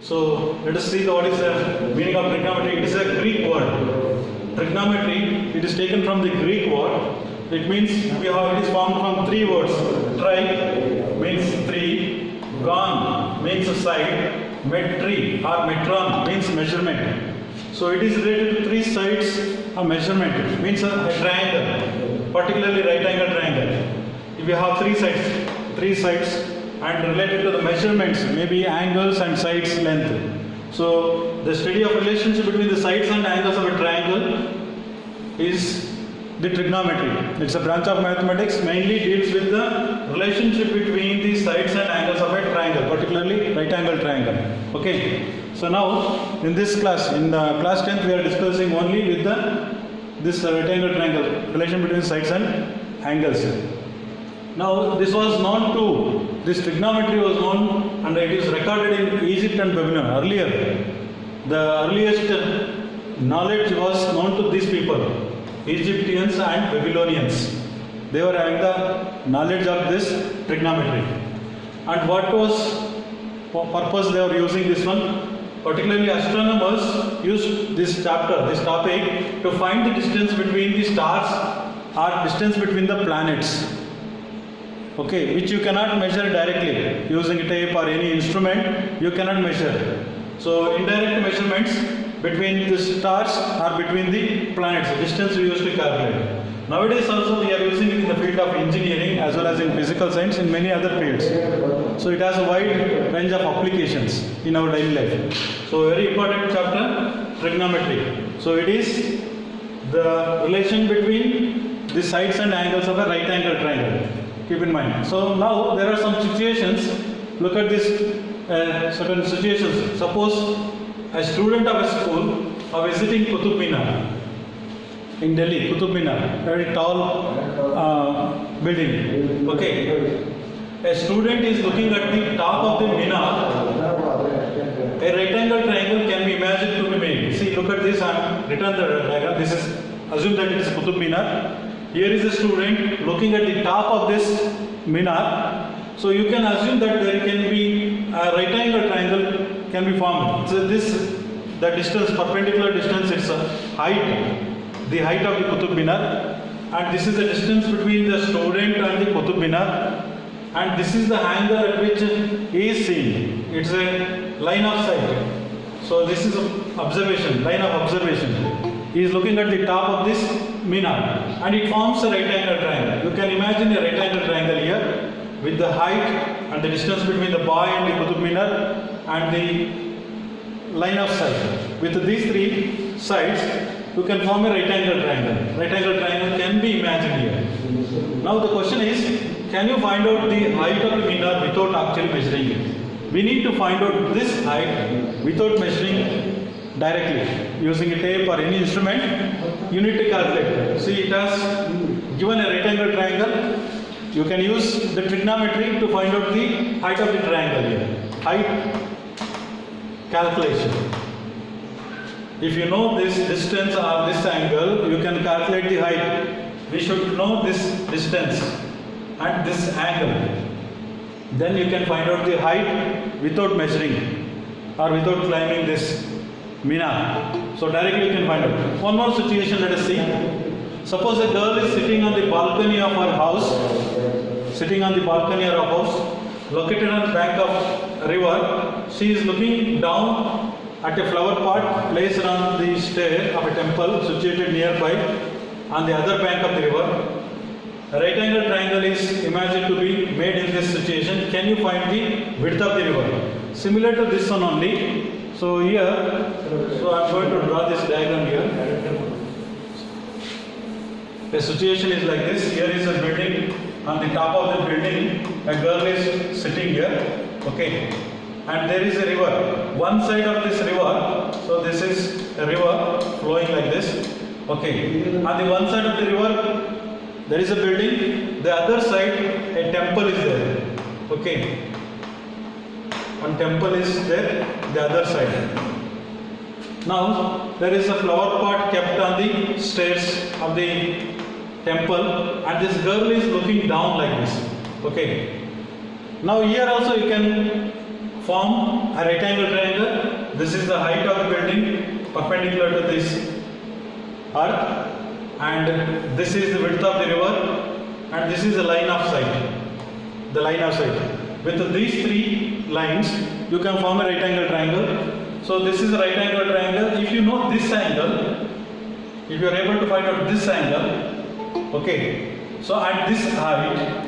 So let us see what is the meaning of trigonometry. It is a Greek word. Trigonometry, it is taken from the Greek word. It means it is formed from three words. Tri means three, gon means side, metri or metron means measurement. So it is related to three sides of measurement. It means a triangle, particularly right angle triangle. If you have three sides and related to the measurements, maybe angles and sides length. So the study of relationship between the sides and angles of a triangle is the trigonometry. It's a branch of mathematics, mainly deals with the relationship between the sides and angles of a triangle, particularly right angle triangle. Okay. So now in this class, in the class 10th, we are discussing only with this right angle triangle, relation between sides and angles. Now this was known to, this trigonometry was known and it is recorded in Egypt and Babylon. Earlier, the earliest knowledge was known to these people, Egyptians and Babylonians. They were having the knowledge of this trigonometry. And what was purpose they were using this one? Particularly astronomers used this chapter, this topic, to find the distance between the stars or distance between the planets. Okay, which you cannot measure directly using a tape or any instrument, you cannot measure. So indirect measurements between the stars or between the planets, the distance we used to calculate. Nowadays also we are using it in the field of engineering as well as in physical science, in many other fields. So it has a wide range of applications in our daily life. So very important chapter, trigonometry. So it is the relation between the sides and angles of a right angle triangle. Keep in mind. So now there are some situations. Look at this certain situations. Suppose a student of a school are visiting Qutub Minar in Delhi. Qutub Minar, very tall building. Okay. A student is looking at the top of the minar. A right angle triangle can be imagined to be made. See, look at this. I have written the diagram. This is, assume that it is Qutub Minar. Here is a student looking at the top of this minar. So you can assume that there can be a right angle triangle can be formed. So the distance, perpendicular distance, it's a height, the height of the Qutub Minar, and this is the distance between the student and the Qutub Minar, and this is the angle at which he is seeing. It's a line of sight. So this is an observation, line of observation. He is looking at the top of this minar and it forms a right angle triangle. You can imagine a right angle triangle here with the height and the distance between the boy and the Qutub Minar and the line of sight. With these three sides, you can form a right angle triangle. Right angle triangle can be imagined here. Now the question is, can you find out the height of the minar without actually measuring it? We need to find out this height without measuring directly using a tape or any instrument. You need to calculate. See, it has given a right angle triangle. You can use the trigonometry to find out the height of the triangle here. Height calculation. If you know this distance or this angle, you can calculate the height. We should know this distance and this angle. Then you can find out the height without measuring or without climbing this minar. So directly you can find out. One more situation, let us see. Suppose a girl is sitting on the balcony of her house, located on the bank of a river. She is looking down at a flower pot placed on the stair of a temple situated nearby on the other bank of the river. A right angle triangle is imagined to be made in this situation. Can you find the width of the river? Similar to this one only. So here, I am going to draw this diagram here. The situation is like this. Here is a building. On the top of the building, a girl is sitting here. Okay. And there is a river. One side of this river, so this is a river flowing like this. Okay. On the one side of the river, there is a building. The other side, a temple is there. Okay. One temple is there, the other side. Now, there is a flower pot kept on the stairs of the temple, and this girl is looking down like this. Okay. Now here also you can form a right angle triangle this is the height of the building perpendicular to this earth, and this is the width of the river, and this is the line of sight. The line of sight. With these three lines, you can form a right angle triangle. So this is a right angle triangle. If you know this angle, if you are able to find out this angle, okay. So at this height,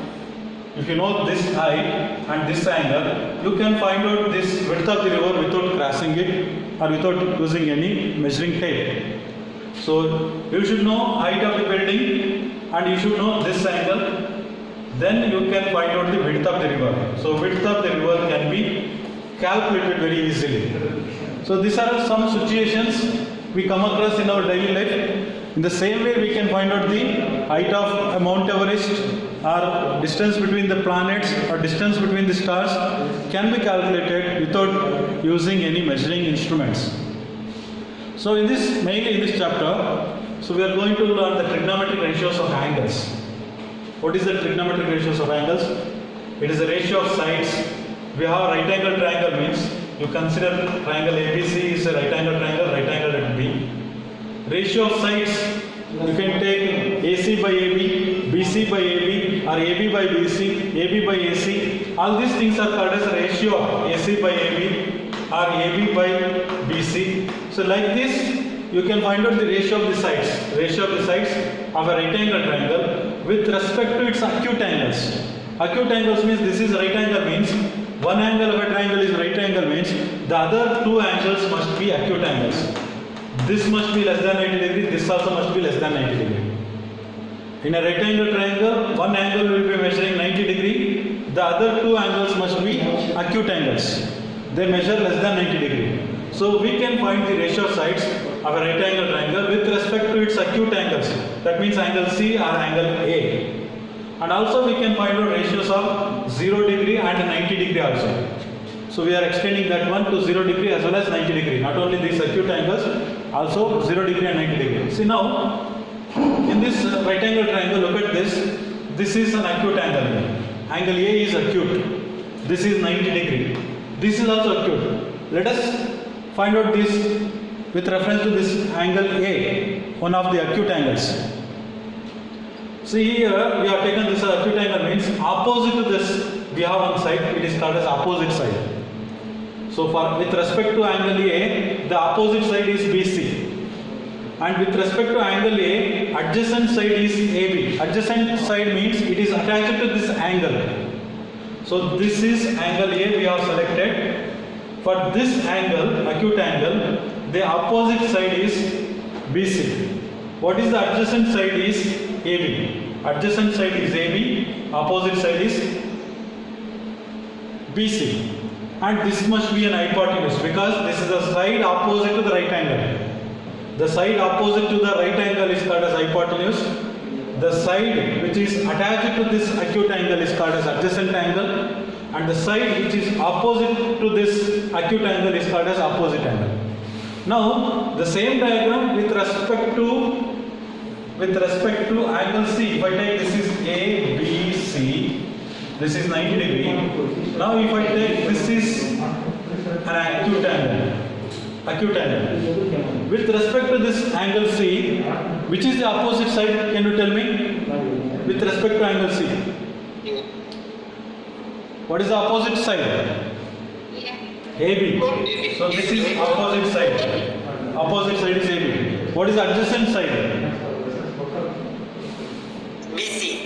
if you know this height and this angle, you can find out this width of the river without crossing it or without using any measuring tape. So you should know height of the building and you should know this angle. Then you can find out the width of the river. So width of the river can be calculated very easily. So these are some situations we come across in our daily life. In the same way, we can find out the height of Mount Everest or distance between the planets or distance between the stars can be calculated without using any measuring instruments. So mainly in this chapter, so we are going to learn the trigonometric ratios of angles. What is the trigonometric ratios of angles? It is the ratio of sides. We have right angle triangle means you consider triangle ABC is a right angle at B. Ratio of sides, you can take AC by AB, BC by AB, or AB by BC, AB by AC. All these things are called as a ratio of AC by AB or AB by BC. So like this, you can find out the ratio of the sides of a right angle triangle with respect to its acute angles. Acute angles means this is right angle means one angle of a triangle is right angle means the other two angles must be acute angles. This must be less than 90 degree, this also must be less than 90 degree. In a right angle triangle, one angle will be measuring 90 degree, the other two angles must be acute angles. They measure less than 90 degree. So we can find the ratio of sides of a right angle triangle with respect to its acute angles. That means angle C or angle A. And also we can find out ratios of 0 degree and 90 degree also. So we are extending that one to 0 degree as well as 90 degree. Not only these acute angles, also 0 degree and 90 degree. See now, in this right angle triangle, look at this. This is an acute angle. Angle A is acute. This is 90 degree. This is also acute. Let us find out this with reference to this angle A, one of the acute angles. See here, we have taken this acute angle means opposite to this, we have one side, it is called as opposite side. So with respect to angle A, the opposite side is BC. And with respect to angle A, adjacent side is AB. Adjacent side means it is attached to this angle. So this is angle A we have selected. For this angle, acute angle, the opposite side is BC. What is the adjacent side is AB. Adjacent side is AB, opposite side is BC. And this must be an hypotenuse because this is the side opposite to the right angle. The side opposite to the right angle is called as hypotenuse. The side which is attached to this acute angle is called as adjacent angle. And the side which is opposite to this acute angle is called as opposite angle. Now, the same diagram with respect to angle C, if I take this is A, B, C, this is 90 degree. Now if I take this is an acute angle. With respect to this angle C, which is the opposite side, can you tell me? With respect to angle C. What is the opposite side? AB. So this is opposite side. Opposite side is AB. What is the adjacent side?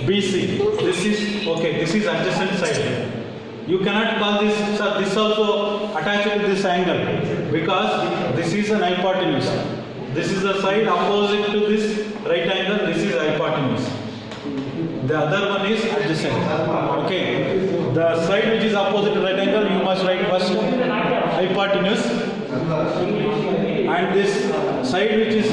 BC. This is okay. This is adjacent side. You cannot call this. Sir, this also attached to this angle because this is an hypotenuse. This is the side opposite to this right angle. This is hypotenuse. The other one is adjacent. Okay. The side which is opposite to right angle, you must write first hypotenuse. And this side which is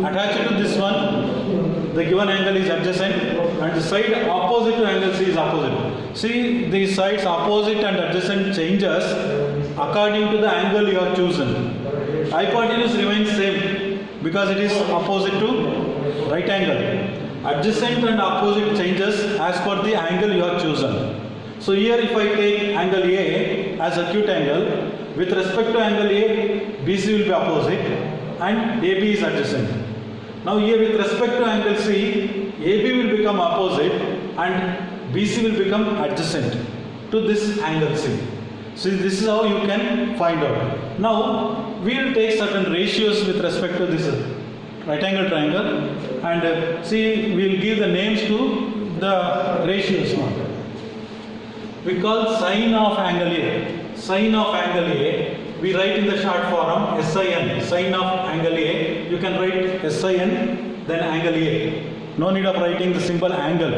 attached to this one, the given angle is adjacent. And the side opposite to angle C is opposite. See, these sides opposite and adjacent changes according to the angle you have chosen. Hypotenuse remains same because it is opposite to right angle. Adjacent and opposite changes as per the angle you have chosen. So here if I take angle A as acute angle, with respect to angle A, BC will be opposite and AB is adjacent. Now here with respect to angle C, AB will become opposite and BC will become adjacent to this angle C. So this is how you can find out. Now we will take certain ratios with respect to this right angle triangle and see, we will give the names to the ratios now. We call sine of angle A. Sine of angle A, we write in the short form SIN. Sine of angle A, you can write SIN then angle A. No need of writing the simple angle.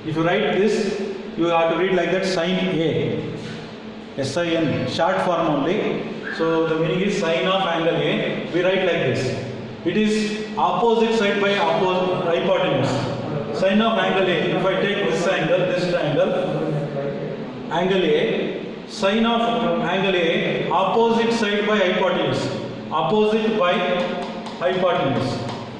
If you write this, you have to read like that, sine A. SIN, short form only. So the meaning is sine of angle A, we write like this. It is opposite side by hypotenuse. Sine of angle A, if I take this angle, this triangle, angle A, sine of angle A, opposite side by hypotenuse. Opposite by hypotenuse.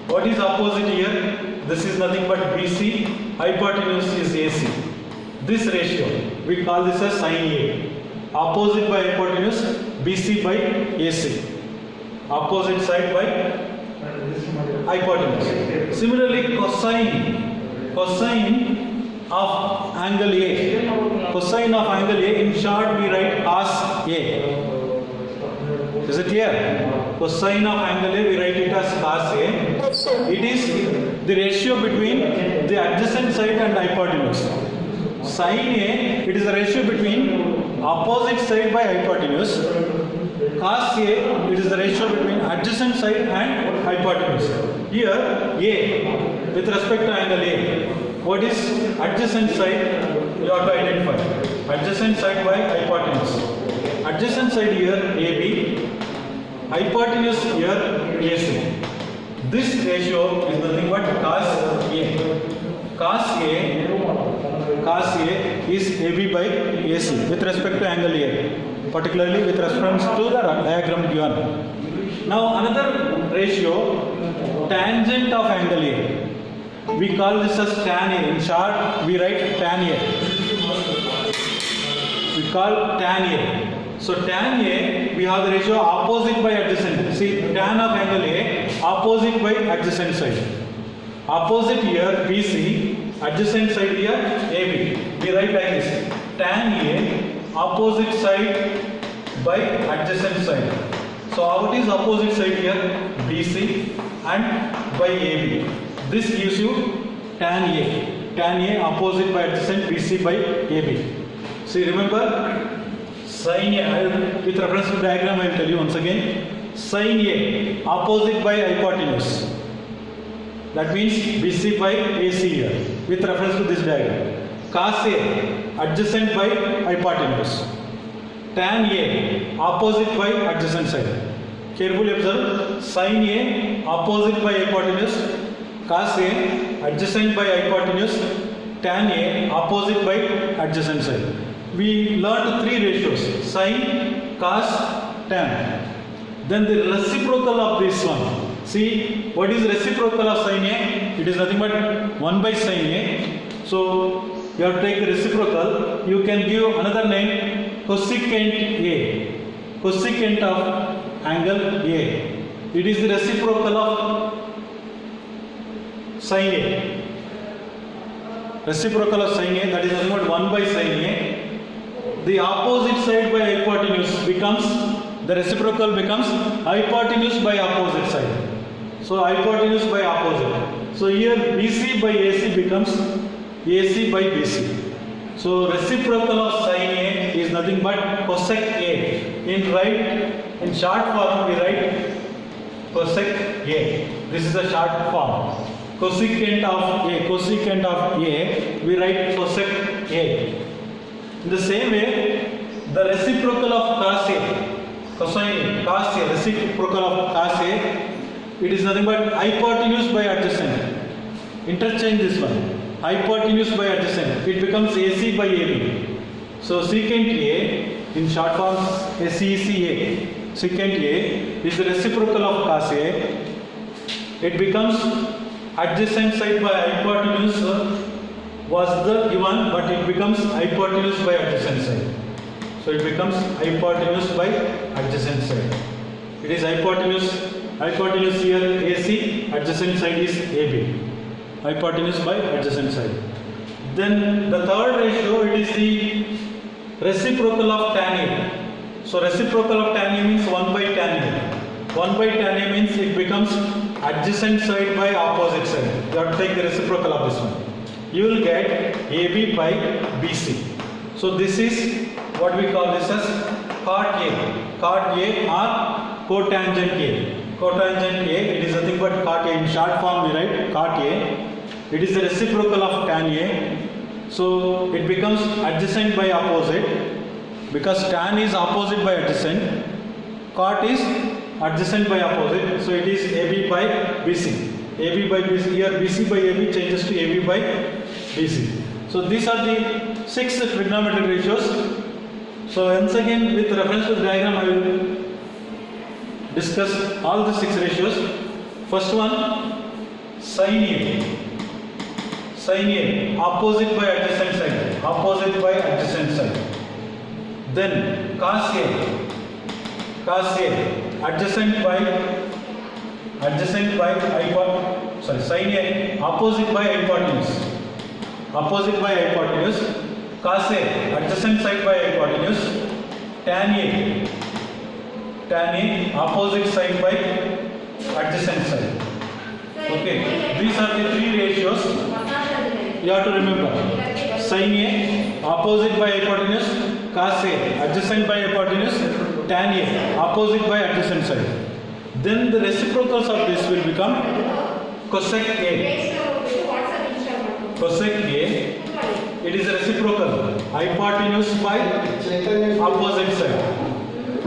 What is opposite here? This is nothing but BC, hypotenuse is AC. This ratio, we call this as sine A. Opposite by hypotenuse, BC by AC. Opposite side by hypotenuse. Similarly, cosine of angle A. Cosine of angle A, in short we write cos A. Is it clear? Cosine of angle A, we write it as cos A. It is the ratio between the adjacent side and hypotenuse. Sin A, it is the ratio between opposite side by hypotenuse. Cos A, it is the ratio between adjacent side and hypotenuse. Here, A, with respect to angle A, what is adjacent side? You have to identify. Adjacent side by hypotenuse. Adjacent side here, AB. Hypotenuse here, AC. This ratio is nothing but cos A. Cos A is AB by AC with respect to angle A, particularly with reference to the diagram given. Now another ratio, tangent of angle A. We call this as tan A. In short, we write tan A. We call tan A. So tan A, we have the ratio opposite by adjacent. See, tan of angle A, opposite by adjacent side. Opposite here BC, adjacent side here AB. We write like this, tan A, opposite side by adjacent side. So what is opposite side here? BC and by AB. This gives you tan A. Tan A opposite by adjacent, BC by AB. See, remember, sin A, with reference to diagram I will tell you once again. Sin A, opposite by hypotenuse. That means BC by AC here, with reference to this diagram. Cos A, adjacent by hypotenuse. Tan A, opposite by adjacent side. Carefully observe, sin A, opposite by hypotenuse. Cos A, adjacent by hypotenuse. Tan A, opposite by adjacent side. We learned three ratios, sin, cos, tan. Then the reciprocal of this one. See, what is reciprocal of sin A? It is nothing but 1 by sin A. So, you have to take the reciprocal. You can give another name, cosecant A. Cosecant of angle A. It is the reciprocal of sin A. Reciprocal of sin A, that is nothing but 1 by sin A. The opposite side by hypotenuse becomes, the reciprocal becomes hypotenuse by opposite side. So hypotenuse by opposite. So here BC by AC becomes AC by BC. So reciprocal of sin A is nothing but cosec A. In short form we write cosec A. This is the short form. Cosecant of A, we write cosec A. In the same way, the reciprocal of cos A, cosine, cos A, reciprocal of cos A, it is nothing but hypotenuse by adjacent. Interchange this one. Hypotenuse by adjacent. It becomes AC by AB. So secant A, in short form SECA. Secant A is the reciprocal of cos A. It becomes adjacent side by hypotenuse was the given, but it becomes hypotenuse by adjacent side. So it becomes hypotenuse by adjacent side. It is hypotenuse here AC, adjacent side is AB. Hypotenuse by adjacent side. Then the third ratio, it is the reciprocal of tan A. So reciprocal of tan A means 1 by tan A. 1 by tan A means it becomes adjacent side by opposite side. You have to take the reciprocal of this one. You will get AB by BC. So this is what we call this as cot A. Cot A or cotangent A. Cotangent A, it is nothing but cot A. In short form we write cot A. It is the reciprocal of tan A. So it becomes adjacent by opposite, because tan is opposite by adjacent. Cot is adjacent by opposite. So it is AB by BC. AB by BC. Here BC by AB changes to AB by BC. So these are the 6 trigonometric ratios. So once again, with reference to the diagram, I will discuss all the 6 ratios. First one, sin A. Sin A, opposite by adjacent side. Opposite by adjacent side. Then cos A. Cos A, adjacent by hypotenuse. Sin A, opposite by hypotenuse. Opposite by hypotenuse. Cos A, adjacent side by hypotenuse. Tan A, opposite side by adjacent side. Okay, these are the 3 ratios you have to remember. Sin A, opposite by hypotenuse. Cos A, adjacent by hypotenuse. Tan A, opposite by adjacent side. Then the reciprocals of this will become cosec A. Cosec A, it is a reciprocal. Hypotenuse by opposite side.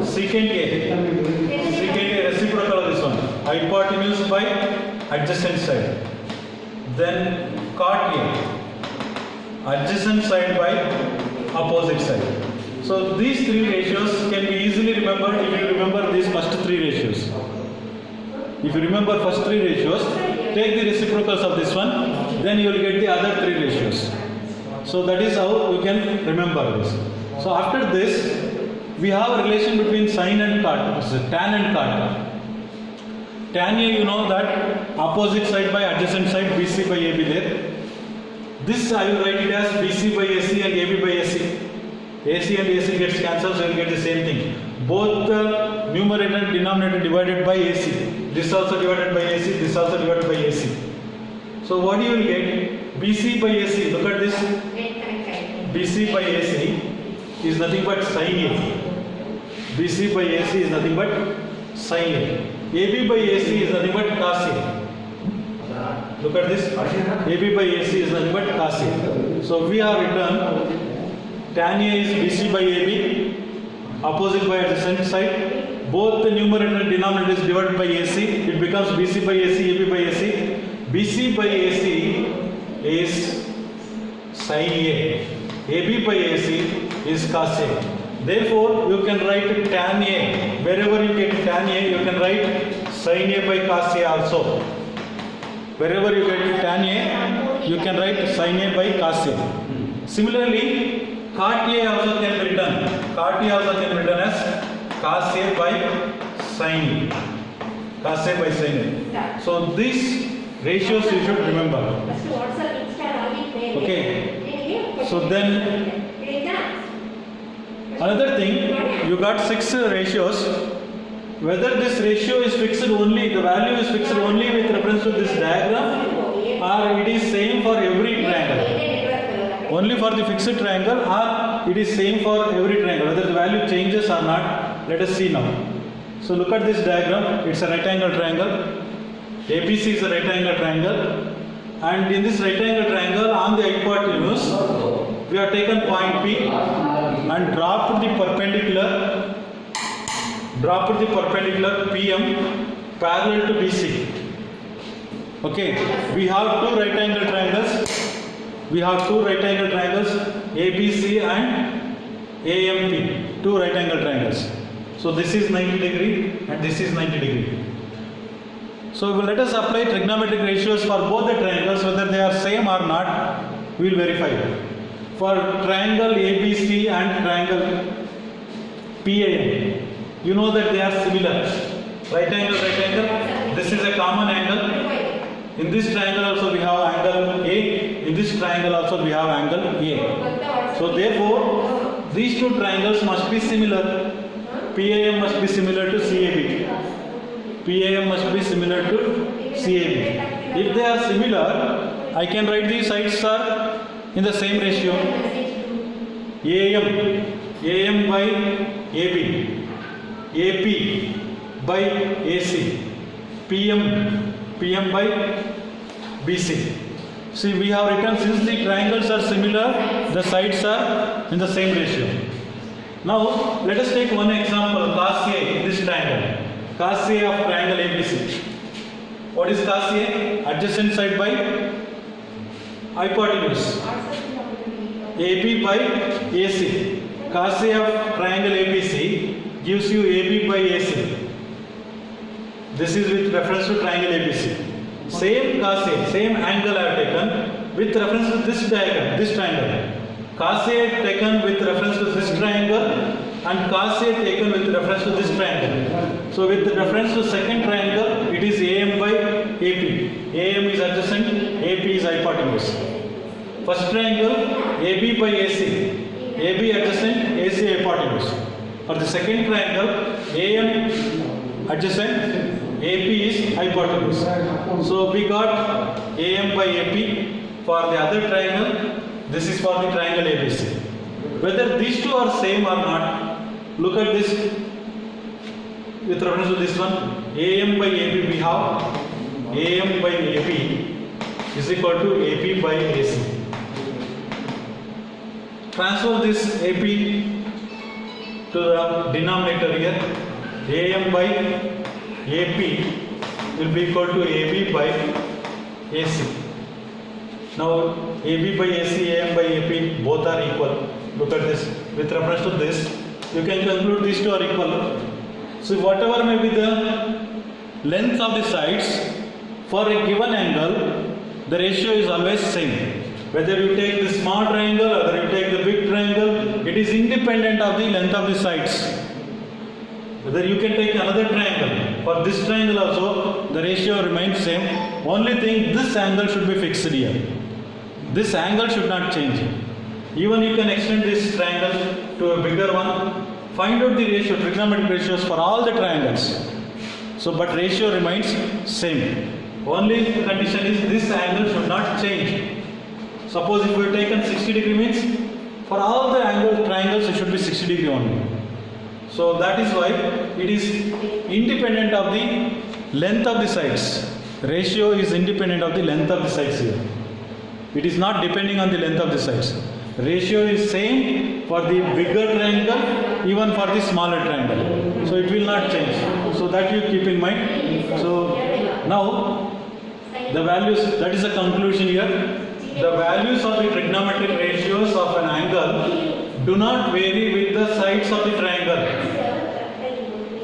Secant A, reciprocal of this one. Hypotenuse by adjacent side. Then cot A, adjacent side by opposite side. So these 3 ratios can be easily remembered if you remember these first 3 ratios. If you remember first 3 ratios, take the reciprocals of this one, then you will get the other 3 ratios. So that is how you can remember this. So after this, we have a relation between sin and cot, tan and cot. Tan A, you know that opposite side by adjacent side, BC by AB there. This I will write it as BC by AC and AB by AC. AC and AC gets cancelled, so you will get the same thing. Both the numerator and denominator divided by AC. This also divided by AC, this also divided by AC. So what you will get? BC by AC, look at this. BC by AC is nothing but sin A. BC by AC is nothing but sin A. AB by AC is nothing but cos A. Look at this. AB by AC is nothing but cos A. So we have written tan A is BC by AB, opposite by adjacent side. Both the numerator and denominator is divided by AC. It becomes BC by AC, AB by AC. BC by AC is sin A. AB by AC is cos A. Therefore, you can write tan A. Wherever you get tan A, you can write sin A by cos A also. Wherever you get tan A, you can write sin A by cos A. Similarly, cot A also can be written. Cot A also can be written as cos A by sin A. Cos A by sin A. So these ratios you should remember. Okay. So then another thing, you got 6 ratios. Whether this ratio is fixed only, the value is fixed only with reference to this diagram, or it is same for every triangle. Only for the fixed triangle, or it is same for every triangle. Whether the value changes or not, let us see now. So look at this diagram. It's a right angle triangle. ABC is a right angle triangle. And in this right angle triangle, on the hypotenuse, we have taken point P and dropped the perpendicular PM parallel to BC. Okay, we have 2 right angle triangles. ABC and AMP, 2 right angle triangles. So this is 90 degree and this is 90 degree. So let us apply trigonometric ratios for both the triangles, whether they are same or not, we will verify. For triangle ABC and triangle PAN, you know that they are similar. Right angle, right angle. This is a common angle. In this triangle also we have angle A. In this triangle also we have angle A. So therefore, these two triangles must be similar. PAM must be similar to CAB. PAM must be similar to CAB. If they are similar, I can write these sides are in the same ratio. AM by AB, AP by AC, PM by BC. See, we have written since the triangles are similar, the sides are in the same ratio. Now, let us take one example, cos A in this triangle. Cos A of triangle ABC. What is cos A? Adjacent side by hypotenuse. AB by AC. Cos A of triangle ABC gives you AB by AC. This is with reference to triangle ABC. Same cos A, same angle I have taken with reference to this diagram, this triangle. Cos A taken with reference to this triangle and cos A taken with reference to this triangle. So with reference to second triangle, it is AM by AP. AM is adjacent, AP is hypotenuse. First triangle, AB by AC. AB adjacent, AC hypotenuse. For the second triangle, AM adjacent, AP is hypotenuse. So we got AM by AP. For the other triangle, this is for the triangle ABC. Whether these two are same or not, look at this. With reference to this one, AM by AB we have AM by AP is equal to AP by AC. Transfer this AP to the denominator here. AM by AP will be equal to AB by AC. Now AB by AC, AM by AP both are equal. Look at this. With reference to this, you can conclude these two are equal. So whatever may be the length of the sides, for a given angle, the ratio is always same. Whether you take the small triangle or whether you take the big triangle, it is independent of the length of the sides. Whether you can take another triangle, for this triangle also, the ratio remains same. Only thing, this angle should be fixed here. This angle should not change. Even you can extend this triangle to a bigger one. Find out the ratio, trigonometric ratios for all the triangles. So, but ratio remains same. Only condition is this angle should not change. Suppose if we have taken 60 degree means, for all the angle triangles it should be 60 degree only. So that is why it is independent of the length of the sides. Ratio is independent of the length of the sides here. It is not depending on the length of the sides. Ratio is same for the bigger triangle, even for the smaller triangle. So it will not change. So that you keep in mind. So now the values, that is the conclusion here. The values of the trigonometric ratios of an angle do not vary with the sides of the triangle.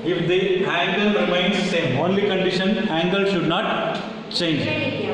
If the angle remains same, only condition, angle should not change.